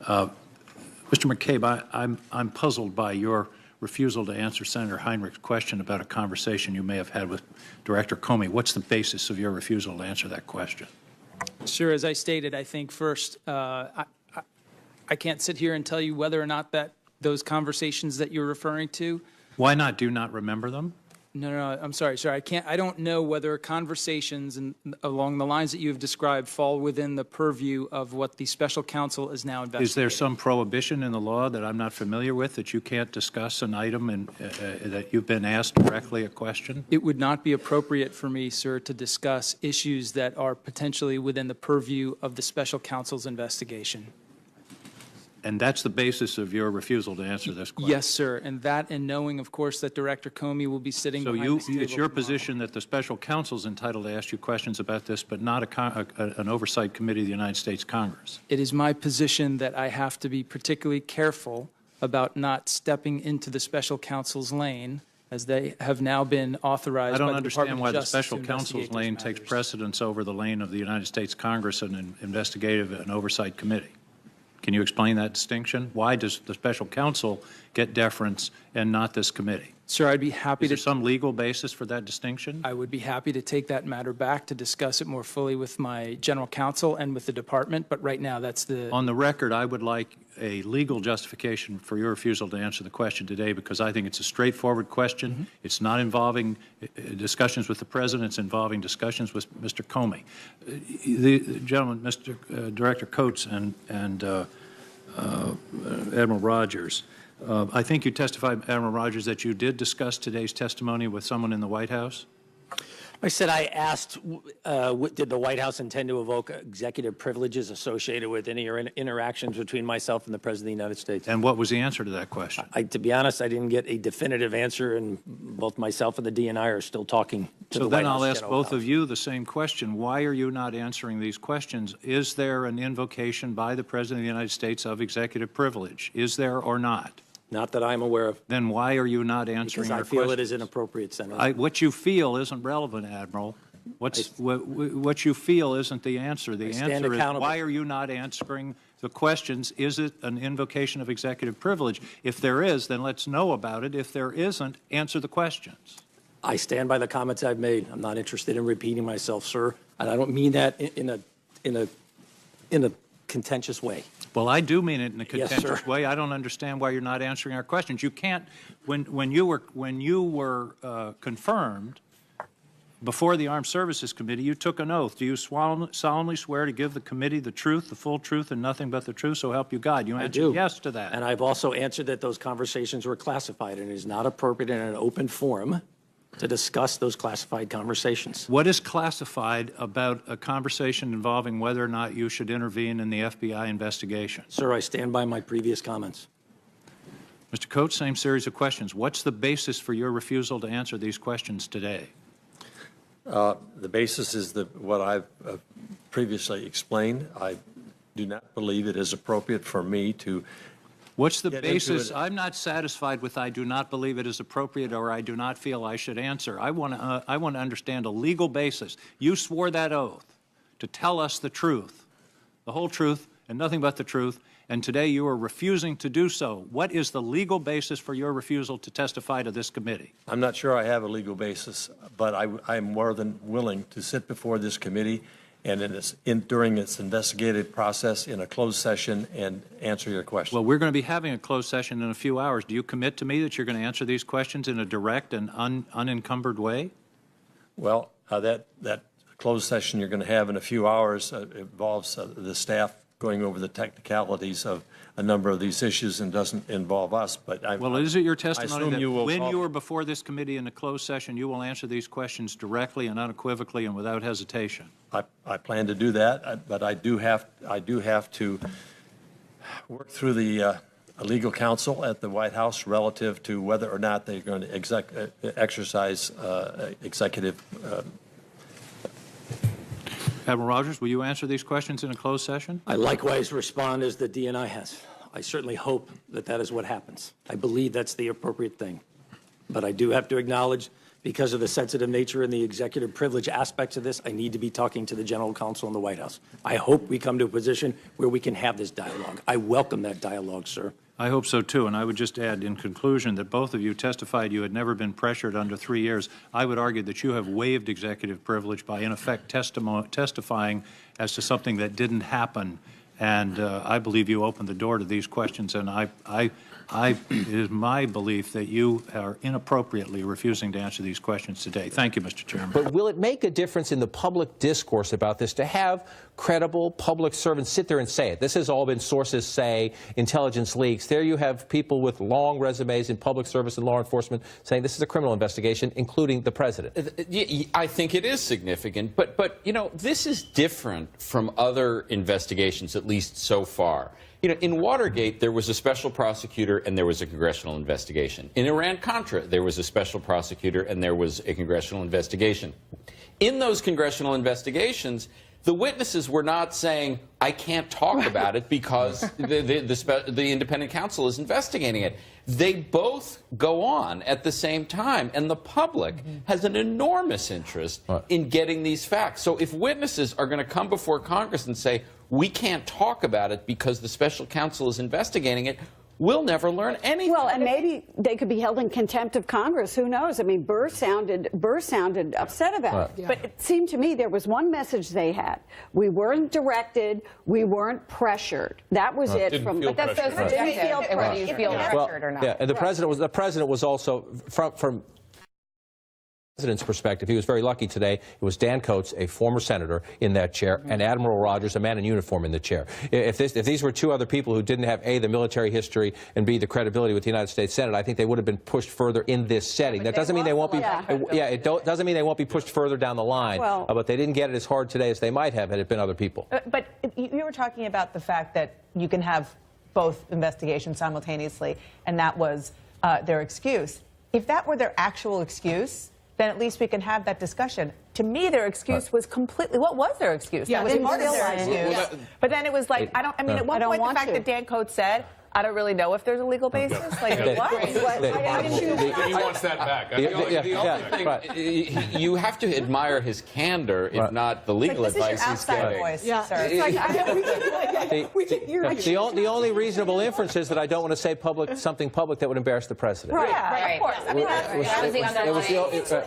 Mr. McCabe, I'm puzzled by your refusal to answer Senator Heinrich's question about a conversation you may have had with Director Comey. What's the basis of your refusal to answer that question? Sure. As I stated, I think first, I can't sit here and tell you whether or not those conversations that you're referring to. Why not? Do you not remember them? No, I'm sorry, sir. I don't know whether conversations along the lines that you have described fall within the purview of what the special counsel is now investigating. Is there some prohibition in the law that I'm not familiar with that you can't discuss an item and that you've been asked directly a question? It would not be appropriate for me, sir, to discuss issues that are potentially within the purview of the special counsel's investigation. And that's the basis of your refusal to answer this question? Yes, sir. And that, and knowing, of course, that Director Comey will be sitting behind this table it's your tomorrow. position that the special counsel is entitled to ask you questions about this, but not an oversight committee of the United States Congress? It is my position that I have to be particularly careful about not stepping into the special counsel's lane, as they have now been authorized by the Department of Justice. I don't understand why the special counsel's lane takes precedence over the lane of the United States Congress and an investigative and oversight committee. Can you explain that distinction? Why does the special counsel get deference and not this committee? Sir, I'd be happy Is there some legal basis for that distinction? I would be happy to take that matter back to discuss it more fully with my general counsel and with the department, but right now that's the... On the record, I would like a legal justification for your refusal to answer the question today, because I think it's a straightforward question. Mm-hmm. It's not involving discussions with the President. It's involving discussions with Mr. Comey. The gentleman, Mr. Director Coates and Admiral Rogers, I think you testified, Admiral Rogers, that you did discuss today's testimony with someone in the White House? I said I asked, did the White House intend to evoke executive privileges associated with any interactions between myself and the President of the United States? And what was the answer to that question? To be honest, I didn't get a definitive answer, and both myself and the DNI are still talking to the White House. So then I'll ask both of you the same question. Why are you not answering these questions? Is there an invocation by the President of the United States of executive privilege? Is there or not? Not that I'm aware of. Then why are you not answering our questions? Because I feel it is inappropriate, Senator. What you feel isn't relevant, Admiral. What you feel isn't the answer. The answer is, why are you not answering the questions? Is it an invocation of executive privilege? If there is, then let's know about it. If there isn't, answer the questions. I stand by the comments I've made. I'm not interested in repeating myself, sir. And I don't mean that in a contentious way. Well, I do mean it in a contentious way. I don't understand why you're not answering our questions. You can't. When you were confirmed before the Armed Services Committee, you took an oath. Do you solemnly swear to give the committee the truth, the full truth, and nothing but the truth? So help you God. You answered yes to that. And I've also answered that those conversations were classified, and it is not appropriate in an open forum to discuss those classified conversations. What is classified about a conversation involving whether or not you should intervene in the FBI investigation? Sir, I stand by my previous comments. Mr. Coates, same series of questions. What's the basis for your refusal to answer these questions today? The basis is what I've previously explained. I do not believe it is appropriate for me to What's the basis? I'm not satisfied with I do not believe it is appropriate or I do not feel I should answer. I want to understand a legal basis. You swore that oath to tell us the truth, the whole truth and nothing but the truth, and today you are refusing to do so. What is the legal basis for your refusal to testify to this committee? I'm not sure I have a legal basis, but I'm more than willing to sit before this committee and during its investigative process in a closed session and answer your questions. Well, we're going to be having a closed session in a few hours. Do you commit to me that you're going to answer these questions in a direct and unencumbered way? Well, that closed session you're going to have in a few hours involves the staff going over the technicalities of a number of these issues and doesn't involve us. But well, is it your testimony that when you are before this committee in a closed session, you will answer these questions directly and unequivocally and without hesitation? I plan to do that, but I do have to work through the legal counsel at the White House relative to whether or not they're going to exercise executive. Admiral Rogers, will you answer these questions in a closed session? I likewise respond as the DNI has. I certainly hope that that is what happens. I believe that's the appropriate thing. But I do have to acknowledge, because of the sensitive nature and the executive privilege aspects of this, I need to be talking to the general counsel in the White House. I hope we come to a position where we can have this dialogue. I welcome that dialogue, sir. I hope so, too. And I would just add, in conclusion, that both of you testified you had never been pressured under 3 years. I would argue that you have waived executive privilege by, in effect, testifying as to something that didn't happen. And I believe you opened the door to these questions. And it is my belief that you are inappropriately refusing to answer these questions today. Thank you, Mr. Chairman. But will it make a difference in the public discourse about this to have credible public servants sit there and say it? This has all been sources say, intelligence leaks. There you have people with long resumes in public service and law enforcement saying this is a criminal investigation, including the president. I think it is significant, but you know, this is different from other investigations, at least so far. You know, in Watergate, there was a special prosecutor and there was a congressional investigation. In Iran-Contra, there was a special prosecutor and there was a congressional investigation. In those congressional investigations, the witnesses were not saying, I can't talk about it because the independent counsel is investigating it. They both go on at the same time, and the public has an enormous interest in getting these facts. So if witnesses are going to come before Congress and say, we can't talk about it because the special counsel is investigating it, we'll never learn anything. Well, and maybe they could be held in contempt of Congress. Who knows? I mean, Burr sounded upset about it. Yeah. But it seemed to me there was one message they had. We weren't directed. We weren't pressured. That was it. But that's so subjective. Whether you feel pressured or not. Yeah, and the president was also from the president's perspective, he was very lucky today. It was Dan Coates, a former senator, in that chair, and Admiral Rogers, a man in uniform, in the chair. If these were two other people who didn't have A, the military history, and B, the credibility with the United States Senate, I think they would have been pushed further in this setting. That doesn't mean they won't be. Doesn't mean they won't be pushed further down the line. Well, but they didn't get it as hard today as they might have had it been other people. But you were talking about the fact that you can have both investigations simultaneously, and that was their excuse. If that were their actual excuse, then at least we can have that discussion. To me, their excuse was completely. What was their excuse? Yeah, that was part of their excuse. But then it was like, at one point, the fact that Dan Coates said, I don't really know if there's a legal basis. Like, what? He wants that back. You have to admire his candor, if not the legal advice he's getting. The only reasonable inference is that I don't want to say something public that would embarrass the president. Right, of course.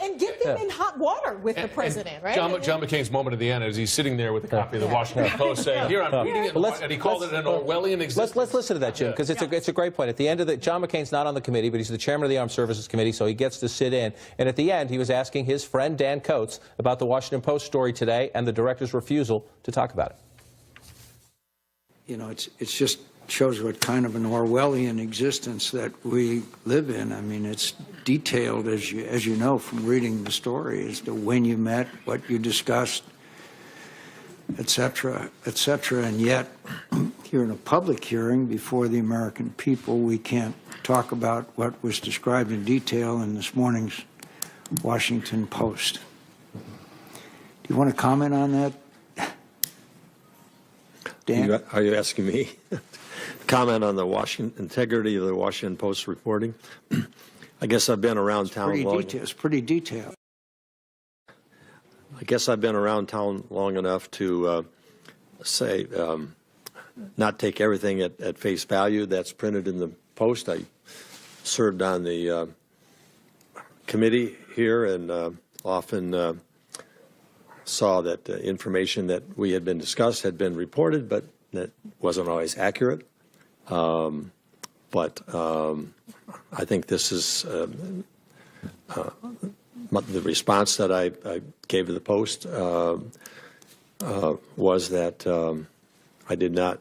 And get them in hot water with the president, right? John McCain's moment at the end is he's sitting there with a copy of the Washington Post saying, here, I'm reading it, and he called it an Orwellian existence. Let's listen to that, Jim, because it's a great point. At the end of John McCain's not on the committee, but he's the chairman of the Armed Services Committee, so he gets to sit in. And at the end, he was asking his friend Dan Coates about the Washington Post story today and the director's refusal to talk about it. You know, it just shows what kind of an Orwellian existence that we live in. I mean, it's detailed, as you know from reading the story, as to when you met, what you discussed, et cetera, and yet here in a public hearing before the American people, we can't talk about what was described in detail in this morning's Washington Post. Do you want to comment on that, Dan? Are you asking me? Comment on the integrity of the Washington Post reporting? I guess I've been around town long. It's pretty detailed. I guess I've been around town long enough to say, not take everything at face value that's printed in the Post. I served on the committee here and often saw that information that we had been discussed had been reported, but that wasn't always accurate. But I think this is the response that I gave to the Post was that I did not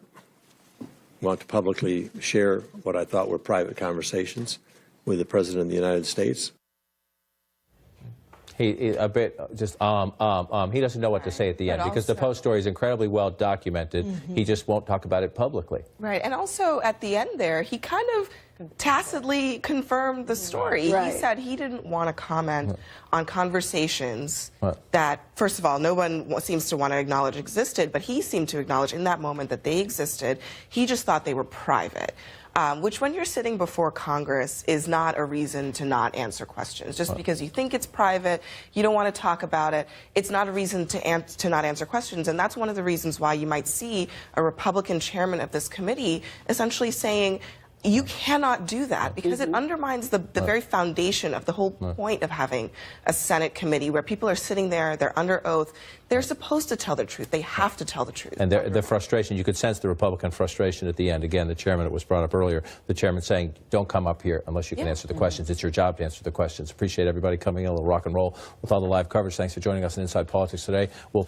want to publicly share what I thought were private conversations with the President of the United States. He a bit just he doesn't know what to say at the end because the Post story is incredibly well documented. He just won't talk about it publicly. Right, and also at the end there, he kind of tacitly confirmed the story. Right. He said he didn't want to comment on conversations Right. that, first of all, no one seems to want to acknowledge existed, but he seemed to acknowledge in that moment that they existed. He just thought they were private. Which, when you're sitting before Congress, is not a reason to not answer questions. Just because you think it's private, you don't want to talk about it, it's not a reason to not answer questions. And that's one of the reasons why you might see a Republican chairman of this committee essentially saying, you cannot do that, because it undermines the very foundation of the whole point of having a Senate committee where people are sitting there, they're under oath, they're supposed to tell the truth. They have to tell the truth. And the frustration, you could sense the Republican frustration at the end. Again, the chairman, it was brought up earlier, the chairman saying, don't come up here unless you can answer the questions. It's your job to answer the questions. Appreciate everybody coming in, a little rock and roll with all the live coverage. Thanks for joining us in Inside Politics today. We'll